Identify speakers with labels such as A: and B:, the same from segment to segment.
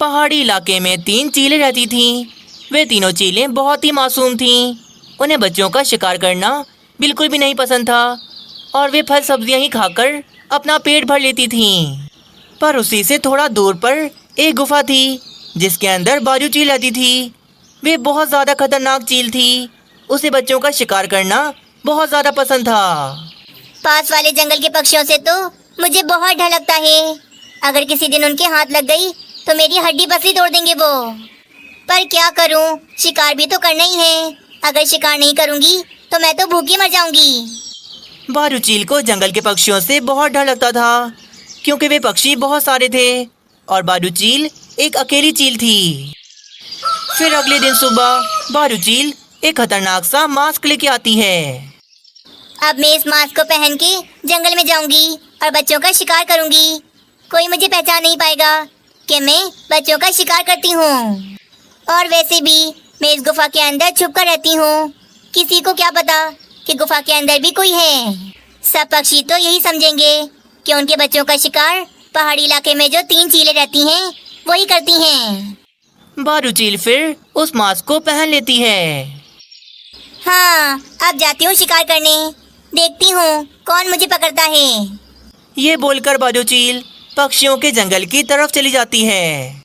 A: पहाड़ी इलाके में 3 चीलें रहती थीं। वे तीनों चीलें बहुत ही मासूम थीं। उन्हें बच्चों का शिकार करना बिल्कुल भी नहीं पसंद था और वे फल सब्जियां ही खाकर अपना पेट भर लेती थीं। पर उसी से थोड़ा दूर पर एक गुफा थी जिसके अंदर बाजू चील रहती थी। वे बहुत ज़्यादा खतरनाक चील थी। उसे बच्चों का शिकार करना बहुत ज़्यादा पसंद था।
B: पास वाले जंगल के पक्षियों से तो मुझे बहुत डर लगता है। अगर किसी दिन उनके हाथ लग गई तो मेरी हड्डी पसली तोड़ देंगे वो। पर क्या करूं, शिकार भी तो करना ही है। अगर शिकार नहीं करूंगी तो मैं तो भूखी मर जाऊंगी।
A: बाजू चील को जंगल के पक्षियों से बहुत डर लगता था क्योंकि वे पक्षी बहुत सारे थे और बाजू चील एक अकेली चील थी। फिर अगले दिन सुबह बाजू चील एक खतरनाक सा मास्क लेके आती है।
B: अब मैं इस मास्क को पहन के जंगल में जाऊंगी और बच्चों का शिकार करूंगी। कोई मुझे पहचान नहीं पाएगा कि मैं बच्चों का शिकार करती हूँ। और वैसे भी मैं इस गुफा के अंदर छुप कर रहती हूँ। किसी को क्या पता कि गुफा के अंदर भी कोई है। सब पक्षी तो यही समझेंगे कि उनके बच्चों का शिकार पहाड़ी इलाके में जो 3 चीलें रहती हैं वही करती हैं।
A: बाजू चील फिर उस मास्क को पहन लेती है।
B: हाँ, अब जाती हूँ शिकार करने। देखती हूँ कौन मुझे पकड़ता है।
A: ये बोलकर बाजू चील पक्षियों के जंगल की तरफ चली जाती है।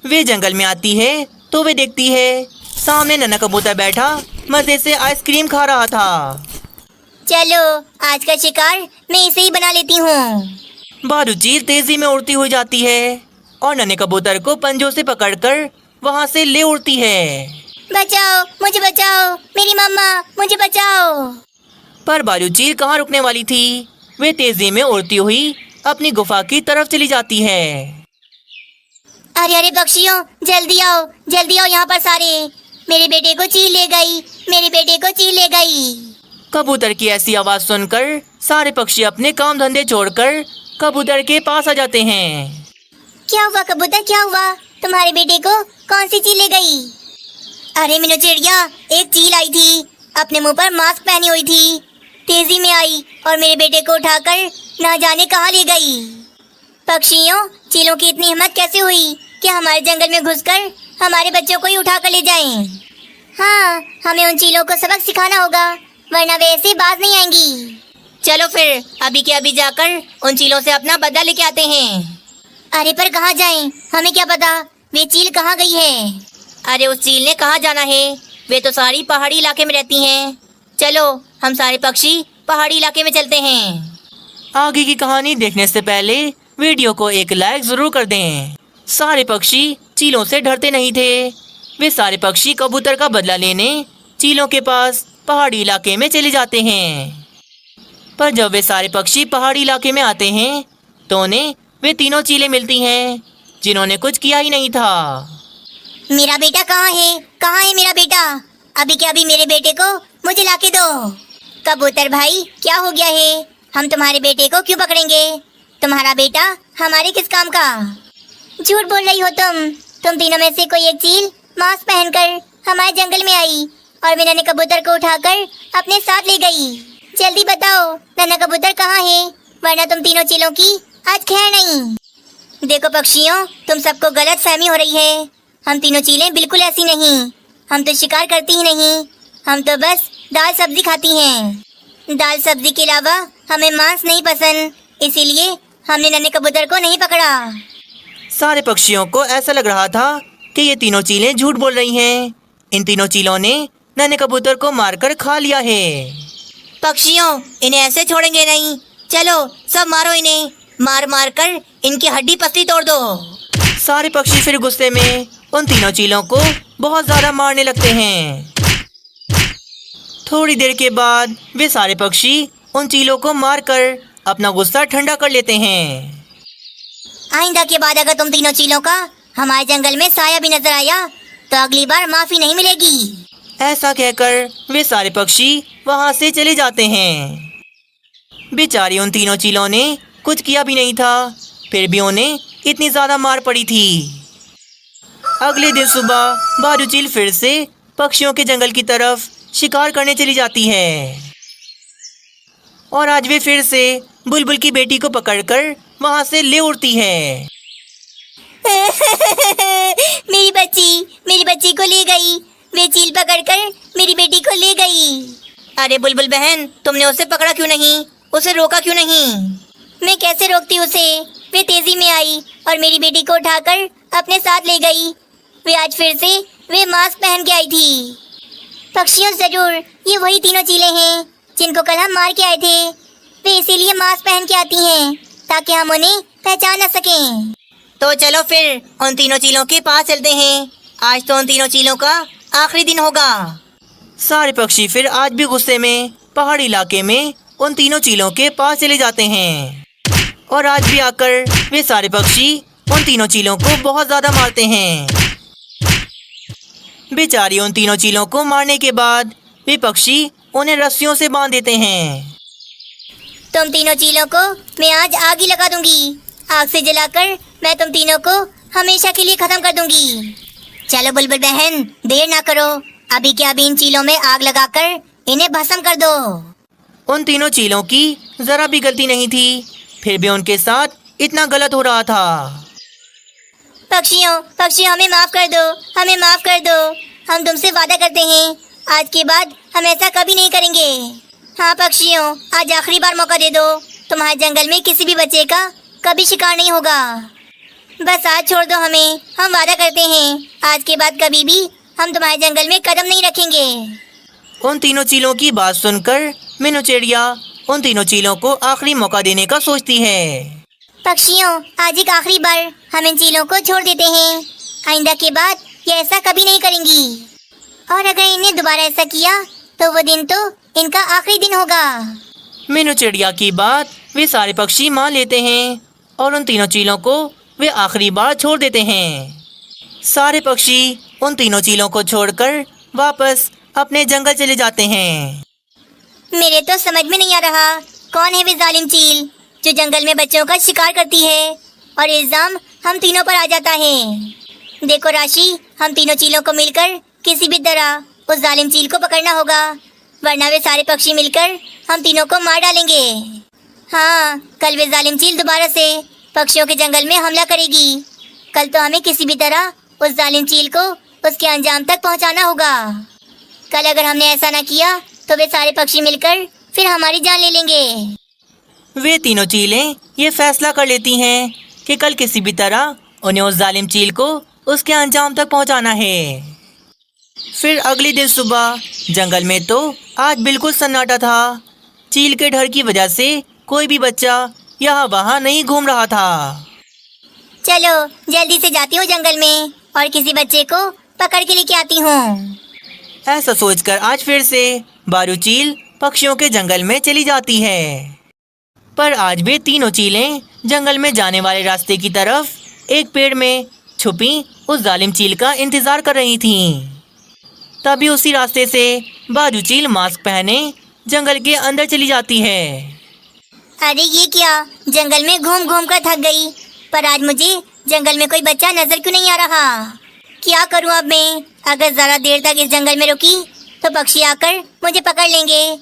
A: वे जंगल में आती है तो वे देखती है सामने नन्हा कबूतर बैठा मजे से आइसक्रीम खा रहा था।
B: चलो आज का शिकार मैं इसे ही बना लेती हूँ।
A: बाजू चील तेजी में उड़ती हुई जाती है और नन्हे कबूतर को पंजों से पकड़कर वहाँ से ले उड़ती है।
B: बचाओ, मुझे बचाओ, मेरी मम्मा मुझे बचाओ।
A: पर बाजू चील कहाँ रुकने वाली थी। वे तेजी में उड़ती हुई अपनी गुफा की तरफ चली जाती है।
B: अरे अरे पक्षियों, जल्दी आओ यहाँ पर सारे। मेरे बेटे को चील ले गई, मेरे बेटे को चील ले गई।
A: कबूतर की ऐसी आवाज सुनकर सारे पक्षी अपने काम धंधे छोड़कर कबूतर के पास आ जाते हैं।
B: क्या हुआ कबूतर, क्या हुआ? तुम्हारे बेटे को कौन सी चील ले गई? अरे मीनू चिड़िया, एक चील आई थी, अपने मुंह पर मास्क पहनी हुई थी, तेजी में आई और मेरे बेटे को उठाकर ना जाने कहाँ ले गई। पक्षियों, चीलों की इतनी हिम्मत कैसे हुई कि हमारे जंगल में घुसकर हमारे बच्चों को ही उठा कर ले जाएं? हाँ, हमें उन चीलों को सबक सिखाना होगा, वरना वे ऐसे बाज नहीं आएंगी।
C: चलो फिर अभी के अभी जाकर उन चीलों से अपना बदला लेके आते हैं।
B: अरे पर कहाँ जाएं? हमें क्या पता वे चील कहाँ गई है।
C: अरे उस चील ने कहाँ जाना है, वे तो सारी पहाड़ी इलाके में रहती हैं। चलो हम सारे पक्षी पहाड़ी इलाके में चलते हैं।
A: आगे की कहानी देखने से पहले वीडियो को एक लाइक जरूर कर दें। सारे पक्षी चीलों से डरते नहीं थे। वे सारे पक्षी कबूतर का बदला लेने चीलों के पास पहाड़ी इलाके में चले जाते हैं। पर जब वे सारे पक्षी पहाड़ी इलाके में आते हैं तो उन्हें वे तीनों चीलें मिलती हैं जिन्होंने कुछ किया ही नहीं था।
B: मेरा बेटा कहाँ है? कहाँ है मेरा बेटा? अभी के अभी मेरे बेटे को मुझे लाके दो। कबूतर भाई, क्या हो गया है? हम तुम्हारे बेटे को क्यों पकड़ेंगे? तुम्हारा बेटा हमारे किस काम का? झूठ बोल रही हो तुम तीनों में से कोई एक चील मास्क पहनकर हमारे जंगल में आई और मैंने नन्हे कबूतर को उठाकर अपने साथ ले गई। जल्दी बताओ नन्हा कबूतर कहाँ है, वरना तुम तीनों चीलों की आज खैर नहीं। देखो पक्षियों, तुम सबको गलत फहमी हो रही है। हम तीनों चीलें बिल्कुल ऐसी नहीं। हम तो शिकार करती ही नहीं, हम तो बस दाल सब्जी खाती हैं। दाल सब्जी के अलावा हमें मांस नहीं पसंद, इसीलिए हमने नन्हे कबूतर को नहीं पकड़ा।
A: सारे पक्षियों को ऐसा लग रहा था कि ये तीनों चीलें झूठ बोल रही हैं। इन तीनों चीलों ने नन्हे कबूतर को मारकर खा लिया है।
C: पक्षियों, इन्हें ऐसे छोड़ेंगे नहीं। चलो सब मारो इन्हें, मार मार कर इनकी हड्डी पसली तोड़ दो।
A: सारे पक्षी फिर गुस्से में उन तीनों चीलों को बहुत ज्यादा मारने लगते हैं। थोड़ी देर के बाद वे सारे पक्षी उन चीलों को मारकर अपना गुस्सा ठंडा कर लेते हैं।
B: आइंदा के बाद अगर तुम तीनों चीलों का हमारे जंगल में साया भी नजर आया तो अगली बार माफी नहीं मिलेगी।
A: ऐसा कहकर वे सारे पक्षी वहाँ से चले जाते हैं। बेचारी उन तीनों चीलों ने कुछ किया भी नहीं था, फिर भी उन्हें इतनी ज्यादा मार पड़ी थी। अगले दिन सुबह बाजू चील फिर से पक्षियों के जंगल की तरफ शिकार करने चली जाती है और आज वे फिर से बुलबुल की बेटी को पकड़कर वहाँ से ले उड़ती है।
B: मेरी बच्ची को ले गई। वे चील पकड़कर मेरी बेटी को ले गई।
C: अरे बुलबुल बहन, तुमने उसे पकड़ा क्यों नहीं? उसे रोका क्यों नहीं?
B: मैं कैसे रोकती उसे? वे तेजी में आई और मेरी बेटी को उठाकर अपने साथ ले गई। वे आज फिर से वे मास्क पहन के आई थी। पक्षियों जरूर ये वही तीनों चीलें हैं जिनको कल हम मार के आए थे। वे इसीलिए मास्क पहन के आती हैं ताकि हम उन्हें पहचान न सकें।
C: तो चलो फिर उन तीनों चीलों के पास चलते हैं। आज तो उन तीनों चीलों का आखिरी दिन होगा।
A: सारे पक्षी फिर आज भी गुस्से में पहाड़ी इलाके में उन तीनों चीलों के पास चले जाते हैं और आज भी आकर वे सारे पक्षी उन तीनों चीलों को बहुत ज्यादा मारते हैं। बेचारी उन तीनों चीलों को मारने के बाद वे पक्षी उन्हें रस्सियों से बांध देते हैं।
B: तुम तीनों चीलों को मैं आज आग ही लगा दूंगी। आग से जलाकर मैं तुम तीनों को हमेशा के लिए खत्म कर दूंगी। चलो बुलबुल बहन, देर ना करो। अभी के अभी इन चीलों में आग लगाकर इन्हें भस्म कर दो।
A: उन तीनों चीलों की जरा भी गलती नहीं थी, फिर भी उनके साथ इतना गलत हो रहा था।
B: पक्षियों हमें माफ कर दो, हमें माफ कर दो। हम तुमसे वादा करते हैं आज के बाद हम ऐसा कभी नहीं करेंगे। हाँ पक्षियों, आज आखिरी बार मौका दे दो। तुम्हारे जंगल में किसी भी बच्चे का कभी शिकार नहीं होगा। बस आज छोड़ दो हमें। हम वादा करते हैं आज के बाद कभी भी हम तुम्हारे जंगल में कदम नहीं रखेंगे।
A: उन तीनों चीलों की बात सुनकर मीनू चिड़िया उन तीनों चीलों को आखिरी मौका देने का सोचती है।
B: पक्षियों, आज एक आखिरी बार हम इन चीलों को छोड़ देते हैं। आइंदा के बाद ये ऐसा कभी नहीं करेंगी और अगर इन्हें दोबारा ऐसा किया तो वो दिन तो इनका आखिरी दिन होगा।
A: मीनू चिड़िया की बात वे सारे पक्षी मान लेते हैं और उन तीनों चीलों को वे आखिरी बार छोड़ देते हैं। सारे पक्षी उन तीनों चीलों को छोड़कर वापस अपने जंगल चले जाते हैं।
B: मेरे तो समझ में नहीं आ रहा कौन है वे जालिम चील जो जंगल में बच्चों का शिकार करती है और इल्जाम हम तीनों पर आ जाता है। देखो राशि, हम तीनों चीलों को मिलकर किसी भी तरह उस जालिम चील को पकड़ना होगा, वरना वे सारे पक्षी मिलकर हम तीनों को मार डालेंगे। हाँ, कल वे जालिम चील दोबारा से पक्षियों के जंगल में हमला करेगी। कल तो हमें किसी भी तरह उस जालिम चील को उसके अंजाम तक पहुंचाना होगा। कल अगर हमने ऐसा ना किया तो वे सारे पक्षी मिलकर फिर हमारी जान ले लेंगे।
A: वे तीनों चीलें ये फैसला कर लेती हैं कि कल किसी भी तरह उन्हें उस जालिम चील को उसके अंजाम तक पहुंचाना है। फिर अगले दिन सुबह जंगल में तो आज बिल्कुल सन्नाटा था। चील के डर की वजह से कोई भी बच्चा यहाँ वहाँ नहीं घूम रहा था।
B: चलो जल्दी से जाती हूँ जंगल में और किसी बच्चे को पकड़ के लेके आती हूँ।
A: ऐसा सोचकर आज फिर से बारू चील पक्षियों के जंगल में चली जाती है। पर आज वे तीनों चीलें जंगल में जाने वाले रास्ते की तरफ एक पेड़ में छुपी उस जालिम चील का इंतजार कर रही थीं। तभी उसी रास्ते से बारू चील मास्क पहने जंगल के अंदर चली जाती है।
B: अरे ये क्या, जंगल में घूम घूम कर थक गई, पर आज मुझे जंगल में कोई बच्चा नजर क्यों नहीं आ रहा। क्या करूँ अब मैं? अगर जरा देर तक इस जंगल में रुकी तो पक्षी आकर मुझे पकड़ लेंगे।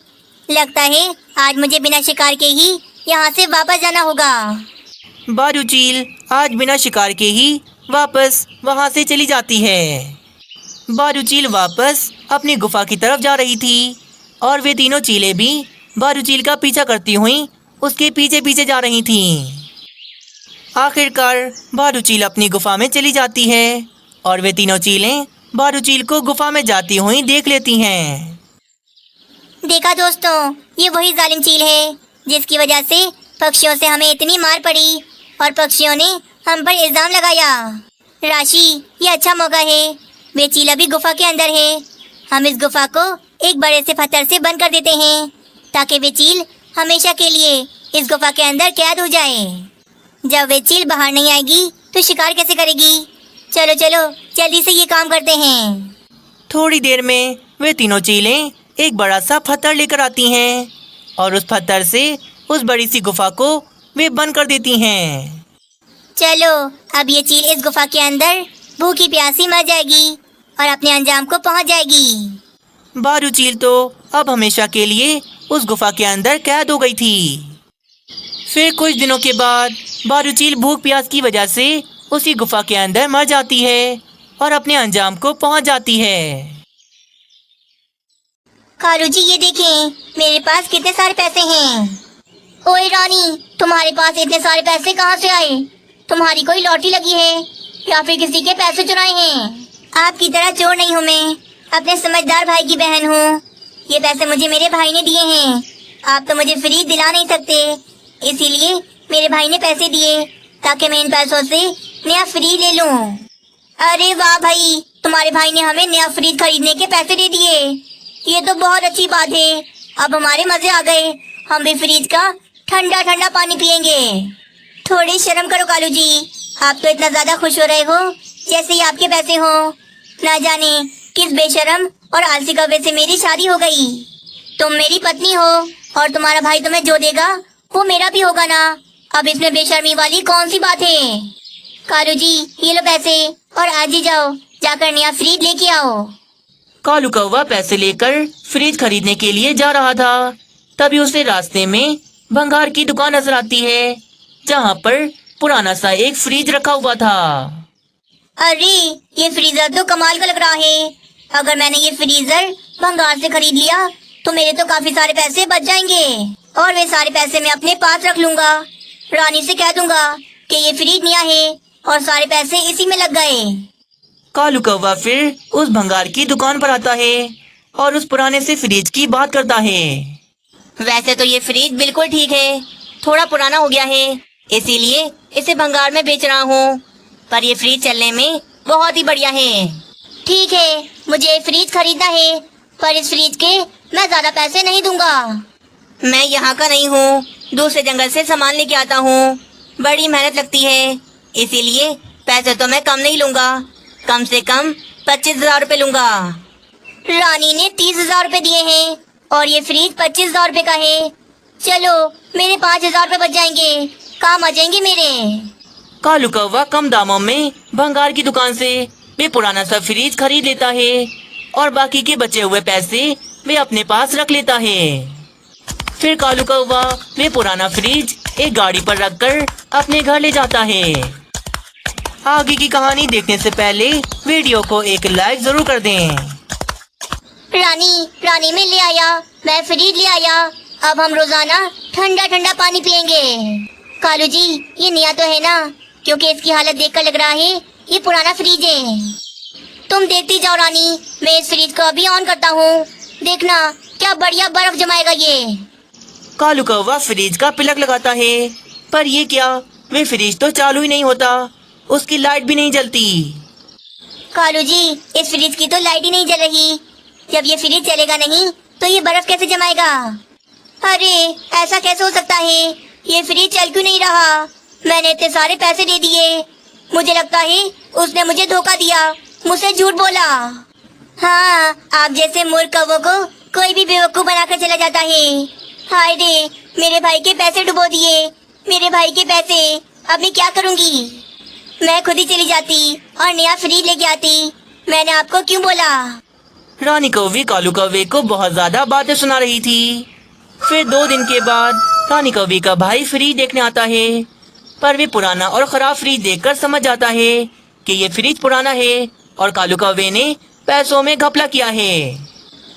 B: लगता है आज मुझे बिना शिकार के ही यहाँ से वापस जाना होगा।
A: बारू चील आज बिना शिकार के ही वापस वहाँ से चली जाती है। बारू चील वापस अपनी गुफा की तरफ जा रही थी और वे तीनों चीलें भी बारू चील का पीछा करती हुई उसके पीछे पीछे जा रही थीं। आखिरकार बारू चील अपनी गुफा में चली जाती है और वे तीनों चीलें बारू चील को गुफा में जाती हुई देख लेती हैं।
B: देखा दोस्तों, ये वही जालिम चील है जिसकी वजह से पक्षियों से हमें इतनी मार पड़ी और पक्षियों ने हम पर इल्जाम लगाया। राशि, ये अच्छा मौका है। वे चील अभी गुफा के अंदर है। हम इस गुफा को एक बड़े से पत्थर से बंद कर देते हैं ताकि वे चील हमेशा के लिए इस गुफा के अंदर कैद हो जाए। जब वे चील बाहर नहीं आएगी तो शिकार कैसे करेगी? चलो चलो जल्दी से ये काम करते हैं।
A: थोड़ी देर में वे तीनों चीलें एक बड़ा सा पत्थर लेकर आती हैं और उस पत्थर से उस बड़ी सी गुफा को वे बंद कर देती हैं।
B: चलो अब ये चील इस गुफा के अंदर भूखी प्यासी मर जाएगी और अपने अंजाम को पहुंच जाएगी।
A: बारू चील तो अब हमेशा के लिए उस गुफा के अंदर कैद हो गई थी। फिर कुछ दिनों के बाद बारू चील भूख प्यास की वजह से उसी गुफा के अंदर मर जाती है और अपने अंजाम को पहुंच जाती है।
B: कालू जी ये देखें, मेरे पास कितने सारे पैसे हैं। ओए रानी, तुम्हारे पास इतने सारे पैसे कहाँ से आए? तुम्हारी कोई लॉटरी लगी है या फिर किसी के पैसे चुराए हैं? आपकी तरह चोर नहीं हूँ मैं, अपने समझदार भाई की बहन हूँ। ये पैसे मुझे मेरे भाई ने दिए हैं। आप तो मुझे फ्रिज दिला नहीं सकते, इसीलिए मेरे भाई ने पैसे दिए ताकि मैं इन पैसों से नया फ्रिज ले लूं। अरे वाह भाई, तुम्हारे भाई ने हमें नया फ्रिज खरीदने के पैसे दे दिए। ये तो बहुत अच्छी बात है। अब हमारे मजे आ गए, हम भी फ्रिज का ठंडा ठंडा पानी पियेंगे। थोड़ी शर्म करो कालू जी, आप तो इतना ज्यादा खुश हो रहे हो जैसे ही आपके पैसे हो। ना जाने किस बेशरम और आलसी कौवे से मेरी शादी हो गई। तुम मेरी पत्नी हो और तुम्हारा भाई तुम्हें जो देगा वो मेरा भी होगा ना। अब इसमें बेशर्मी वाली कौन सी बात है? कालू जी ये लो पैसे और आज ही जाओ, जाकर नया फ्रिज लेके आओ।
A: कालू कौवा पैसे लेकर फ्रिज खरीदने के लिए जा रहा था। तभी उसे रास्ते में भंगार की दुकान नजर आती है, जहाँ पर पुराना सा एक फ्रिज रखा हुआ था।
B: अरे ये फ्रीजर तो कमाल का लग रहा है। अगर मैंने ये फ्रीजर भंगार से खरीद लिया तो मेरे तो काफी सारे पैसे बच जाएंगे और वे सारे पैसे मैं अपने पास रख लूंगा। रानी से कह दूंगा कि ये फ्रिज नया है और सारे पैसे इसी में लग गए।
A: कालू कौवा फिर उस भंगार की दुकान पर आता है और उस पुराने से फ्रिज की बात करता है।
C: वैसे तो ये फ्रिज बिल्कुल ठीक है, थोड़ा पुराना हो गया है, इसीलिए इसे भंगार में बेच रहा हूँ। पर ये फ्रिज चलने में बहुत ही बढ़िया है।
B: ठीक है, मुझे फ्रिज खरीदना है, पर इस फ्रिज के मैं ज्यादा पैसे नहीं दूंगा।
C: मैं यहाँ का नहीं हूँ, दूसरे जंगल से सामान लेके आता हूँ। बड़ी मेहनत लगती है, इसीलिए पैसे तो मैं कम नहीं लूंगा, कम से कम 25,000 रुपए लूंगा।
B: रानी ने 30,000 रुपए दिए हैं और ये फ्रिज 25,000 रुपए का है। चलो मेरे 5,000 रुपए बच जाएंगे, काम आ जाएंगे मेरे।
A: कालू कौवा कम दामों में भंगार की दुकान से वे पुराना सा फ्रिज खरीद लेता है और बाकी के बचे हुए पैसे वे अपने पास रख लेता है। फिर कालू कौवा वे पुराना फ्रिज एक गाड़ी पर रखकर अपने घर ले जाता है। आगे की कहानी देखने से पहले वीडियो को एक लाइक जरूर कर दें।
B: रानी मैं ले आया, मैं फ्रिज ले आया। अब हम रोजाना ठंडा ठंडा पानी पियेंगे। कालू जी ये नया तो है ना, क्योंकि इसकी हालत देखकर लग रहा है ये पुराना फ्रिज है। तुम देखती जाओ रानी, मैं इस फ्रिज को अभी ऑन करता हूँ। देखना क्या बढ़िया बर्फ जमाएगा ये।
A: कालू कौवा फ्रिज का प्लग लगाता है, पर ये क्या, वे फ्रिज तो चालू ही नहीं होता, उसकी लाइट भी नहीं जलती।
B: कालू जी इस फ्रिज की तो लाइट ही नहीं जल रही। जब ये फ्रिज चलेगा नहीं तो ये बर्फ कैसे जमाएगा? अरे ऐसा कैसे हो सकता है? ये फ्रिज चल क्यों नहीं रहा? मैंने इतने सारे पैसे दे दिए। मुझे लगता है उसने मुझे धोखा दिया, मुझसे झूठ बोला। हाँ, आप जैसे मूर्ख कौवों को कोई भी बेवकूफ बनाकर चला जाता है। हाय रे, मेरे भाई के पैसे डुबो दिए, मेरे भाई के पैसे। अब मैं क्या करूँगी? मैं खुद ही चली जाती और नया फ्रिज लेके आती। मैंने आपको क्यों बोला?
A: रानी कौवी कालू कौवे को बहुत ज्यादा बातें सुना रही थी। फिर 2 दिन के बाद रानी कौवी का भाई फ्रिज देखने आता है, पर वे पुराना और खराब फ्रिज देखकर समझ जाता है कि ये फ्रिज पुराना है और कालू कौवे ने पैसों में घपला किया है।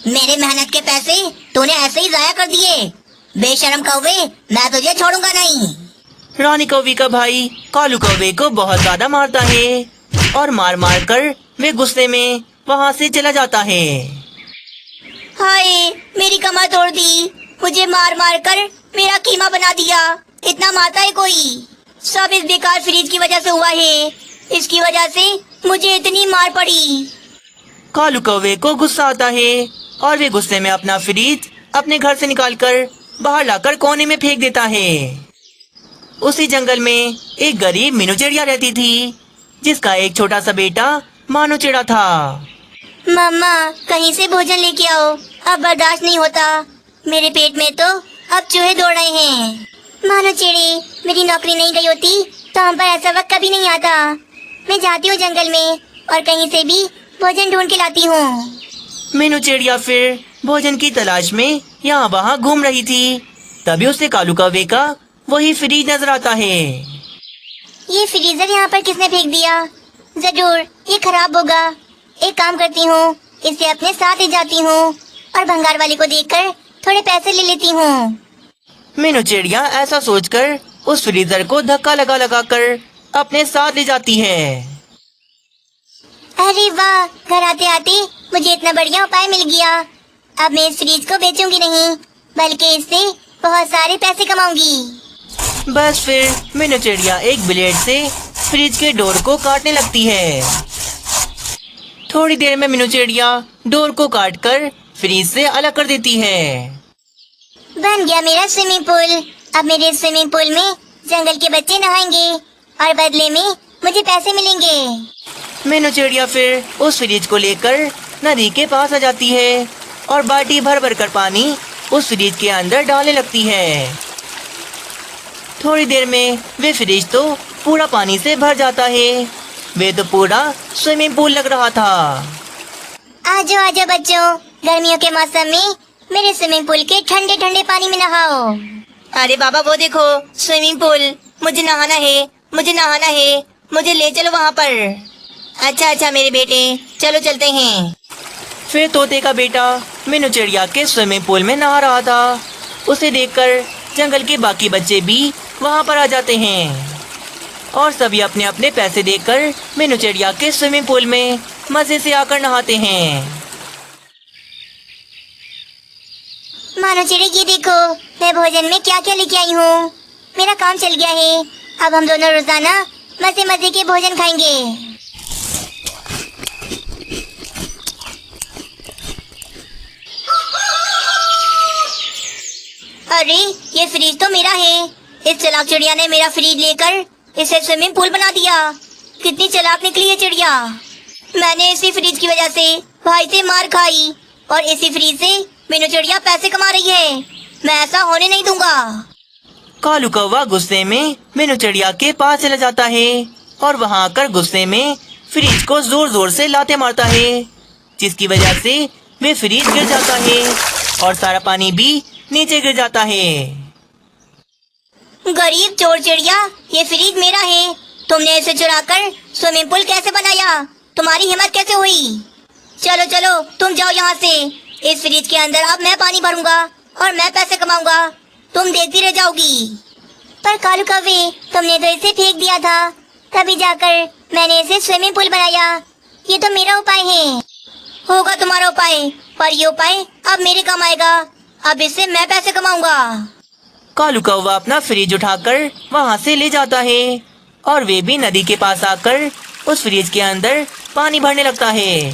B: मेरे मेहनत के पैसे तूने ऐसे ही जाया कर दिए। बेशरम कौवे, मैं तुझे छोड़ूंगा नहीं।
A: रानी कौवी का भाई कालू कौवे को बहुत ज्यादा मारता है और मार मार कर वे गुस्से में वहाँ से चला जाता है।
B: हाय, मेरी कमर तोड़ दी, मुझे मार मार कर मेरा कीमा बना दिया। इतना मारता है कोई? सब इस बेकार फ्रिज की वजह से हुआ है। इसकी वजह से मुझे इतनी मार पड़ी।
A: कालू कौवे को गुस्सा आता है और वे गुस्से में अपना फ्रिज अपने घर से निकालकर बाहर लाकर कोने में फेंक देता है। उसी जंगल में एक गरीब मीनू चिड़िया रहती थी, जिसका एक छोटा सा बेटा मानू चिड़ा था।
B: मम्मा कहीं से भोजन लेके आओ, अब बर्दाश्त नहीं होता। मेरे पेट में तो अब चूहे दौड़ रहे हैं। मानो चिड़ी, मेरी नौकरी नहीं गई होती तो हम पर ऐसा वक्त कभी नहीं आता। मैं जाती हूँ जंगल में और कहीं से भी भोजन ढूंढ के लाती हूँ।
A: मीनू चिड़िया फिर भोजन की तलाश में यहाँ वहाँ घूम रही थी। तभी उसे कालू कौवे का वही फ्रिज नजर आता है।
B: ये फ्रीजर यहाँ पर किसने फेंक दिया? जरूर ये खराब होगा। एक काम करती हूँ, इसे अपने साथ ले जाती हूँ और भंगार वाले को देखकर थोड़े पैसे ले लेती हूँ।
A: मीनू चिड़िया ऐसा सोचकर उस फ्रीजर को धक्का लगा लगा कर अपने साथ ले जाती है।
B: अरे वाह, घर आते आते मुझे इतना बढ़िया उपाय मिल गया। अब मैं इस फ्रिज को बेचूंगी नहीं, बल्कि इससे बहुत सारे पैसे कमाऊंगी।
A: बस फिर मीनू चिड़िया एक ब्लेड से फ्रिज के डोर को काटने लगती है। थोड़ी देर में मीनू चिड़िया डोर को काटकर फ्रिज से अलग कर देती है।
B: बन गया मेरा स्विमिंग पूल। अब मेरे स्विमिंग पूल में जंगल के बच्चे नहाएंगे और बदले में मुझे पैसे मिलेंगे।
A: मीनू चिड़िया फिर उस फ्रिज को लेकर नदी के पास आ जाती है और बाल्टी भर भर कर पानी उस फ्रिज के अंदर डालने लगती है। थोड़ी देर में वे फ्रिज तो पूरा पानी से भर जाता है। वे तो पूरा स्विमिंग पूल लग रहा था।
B: आजो आजो बच्चों, गर्मियों के मौसम में मेरे स्विमिंग पूल के ठंडे ठंडे पानी में नहाओ।
C: अरे बाबा वो देखो स्विमिंग पूल, मुझे नहाना है, मुझे नहाना है, मुझे ले चलो वहाँ पर। अच्छा अच्छा मेरे बेटे, चलो चलते हैं।
A: फिर तोते का बेटा मीनू चिड़िया के स्विमिंग पूल में नहा रहा था। उसे देखकर जंगल के बाकी बच्चे भी वहाँ पर आ जाते हैं और सभी अपने अपने पैसे देकर मीनू चिड़िया के स्विमिंग पूल में मजे से आकर नहाते हैं।
B: मानो चिड़ी, ये देखो मैं भोजन में क्या क्या लेके आई हूँ। मेरा काम चल गया है। अब हम दोनों रोजाना मजे मजे के भोजन खाएंगे। अरे ये फ्रिज तो मेरा है। इस चालाक चिड़िया ने मेरा फ्रिज लेकर इसे स्विमिंग पूल बना दिया। कितनी चालाक निकली है चिड़िया। मैंने इसी फ्रिज की वजह से भाई से मार खाई और इसी फ्रिज से मीनू चिड़िया पैसे कमा रही है। मैं ऐसा होने नहीं दूंगा।
A: कालू कौवा गुस्से में मीनू चिड़िया के पास चला जाता है और वहाँ आकर गुस्से में फ्रिज को जोर जोर से लाते मारता है, जिसकी वजह से वे फ्रिज गिर जाता है और सारा पानी भी नीचे गिर जाता है।
B: गरीब चोर चिड़िया, ये फ्रिज मेरा है। तुमने इसे चुराकर स्विमिंग पूल कैसे बनाया? तुम्हारी हिम्मत कैसे हुई? चलो चलो तुम जाओ यहाँ से। इस फ्रिज के अंदर अब मैं पानी भरूंगा और मैं पैसे कमाऊंगा। तुम देखती रह जाओगी। पर कालू कौवे, तुमने तो इसे फेंक दिया था, तभी जाकर मैंने इसे स्विमिंग पूल बनाया। ये तो मेरा उपाय है। होगा तुम्हारा उपाय, पर ये उपाय अब मेरे काम आएगा। अब इससे मैं पैसे कमाऊंगा।
A: कालू कौवा अपना फ्रिज उठाकर वहाँ से ले जाता है और वे भी नदी के पास आकर उस फ्रिज के अंदर पानी भरने लगता है।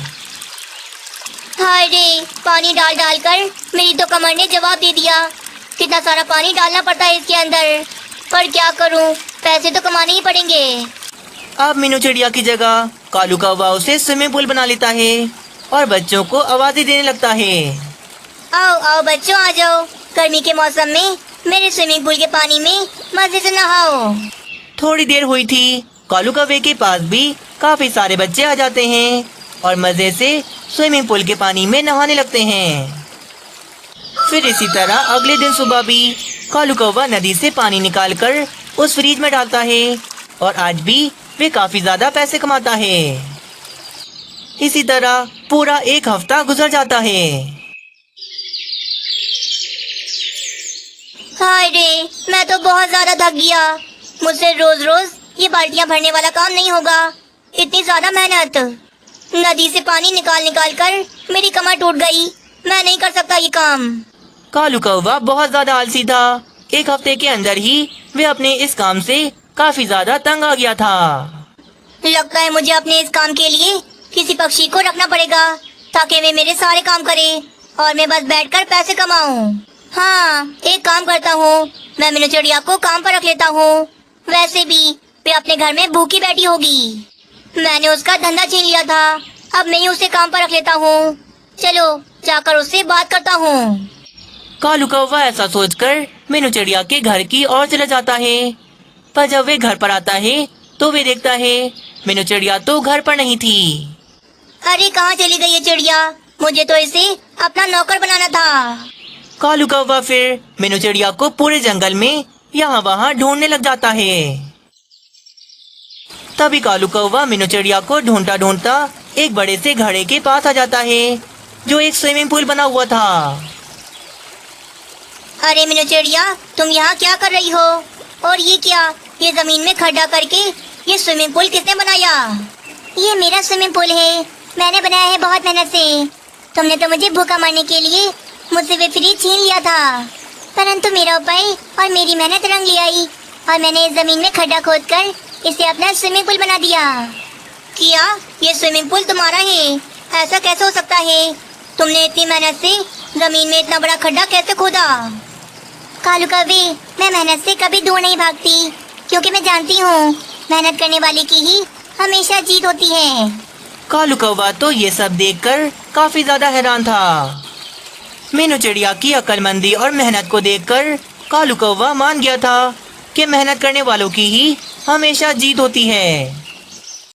B: हाय रे, पानी डाल डाल कर मेरी तो कमर ने जवाब दे दिया। कितना सारा पानी डालना पड़ता है इसके अंदर, पर क्या करूं, पैसे तो कमाने ही पड़ेंगे।
A: अब मीनू चिड़िया की जगह कालू कौवा उसे स्विमिंग पूल बना लेता है और बच्चों को आवाजें देने लगता है।
B: आओ आओ बच्चों, आ जाओ। गर्मी के मौसम में मेरे स्विमिंग पूल के पानी में मजे से नहाओ।
A: थोड़ी देर हुई थी, कालू कौवे के पास भी काफी सारे बच्चे आ जाते हैं और मजे से स्विमिंग पूल के पानी में नहाने लगते हैं। फिर इसी तरह अगले दिन सुबह भी कालू कौवा नदी से पानी निकालकर उस फ्रिज में डालता है और आज भी वे काफी ज्यादा पैसे कमाता है। इसी तरह पूरा एक हफ्ता गुजर जाता है।
B: हाय रे, मैं तो बहुत ज्यादा थक गया। मुझसे रोज रोज ये बाल्टियां भरने वाला काम नहीं होगा। इतनी ज्यादा मेहनत, नदी से पानी निकाल निकाल कर मेरी कमर टूट गई। मैं नहीं कर सकता ये काम।
A: कालू कौवा बहुत ज्यादा आलसी था। एक हफ्ते के अंदर ही वे अपने इस काम से काफी ज्यादा तंग आ गया था।
B: लगता है मुझे अपने इस काम के लिए किसी पक्षी को रखना पड़ेगा, ताकि वे मेरे सारे काम करे और मैं बस बैठकर पैसे कमाऊं। हाँ, एक काम करता हूँ, मैं मीनू चिड़िया को काम पर रख लेता हूँ। वैसे भी वे अपने घर में भूखी बैठी होगी। मैंने उसका धंधा छीन लिया था, अब मैं ही उसे काम पर रख लेता हूँ। चलो जाकर उससे बात करता हूँ।
A: कालू कौवा ऐसा सोचकर मीनू चिड़िया के घर की ओर चला जाता है, पर जब वे घर पर आता है तो वे देखता है मीनू चिड़िया तो घर पर नहीं थी।
B: अरे कहाँ चली गई ये चिड़िया? मुझे तो इसे अपना नौकर बनाना था।
A: कालू कौवा फिर मीनू चिड़िया को पूरे जंगल में यहाँ वहाँ ढूंढने लग जाता है। तभी कालू कौवा मीनू चिड़िया को ढूंढता ढूंढता एक बड़े से घड़े के पास आ जाता है जो एक स्विमिंग पूल बना हुआ था।
B: अरे मीनू चिड़िया, तुम यहाँ क्या कर रही हो? और ये क्या, ये जमीन में खड्डा करके ये स्विमिंग पूल किसने बनाया? ये मेरा स्विमिंग पूल है, मैंने बनाया है बहुत मेहनत से। तुमने तो मुझे भूखा मारने के लिए मुझसे वे फ्री छीन लिया था, परंतु मेरा उपाय और मेरी मेहनत रंग ले आई और मैंने इस जमीन में खड्डा खोदकर इसे अपना स्विमिंग पूल बना दिया। क्या ये स्विमिंग पूल तुम्हारा है? ऐसा कैसे हो सकता है? तुमने इतनी मेहनत से जमीन में इतना बड़ा खड्डा कैसे खोदा? कालू कौवे, मैं मेहनत से कभी दूर नहीं भागती, क्योंकि मैं जानती हूँ मेहनत करने वाले की ही हमेशा जीत होती है।
A: कालू कौवा तो ये सब देखकर काफी ज्यादा हैरान था। मीनू चिड़िया की अक्लमंदी और मेहनत को देखकर कालू कौवा मान गया था कि मेहनत करने वालों की ही हमेशा जीत होती है।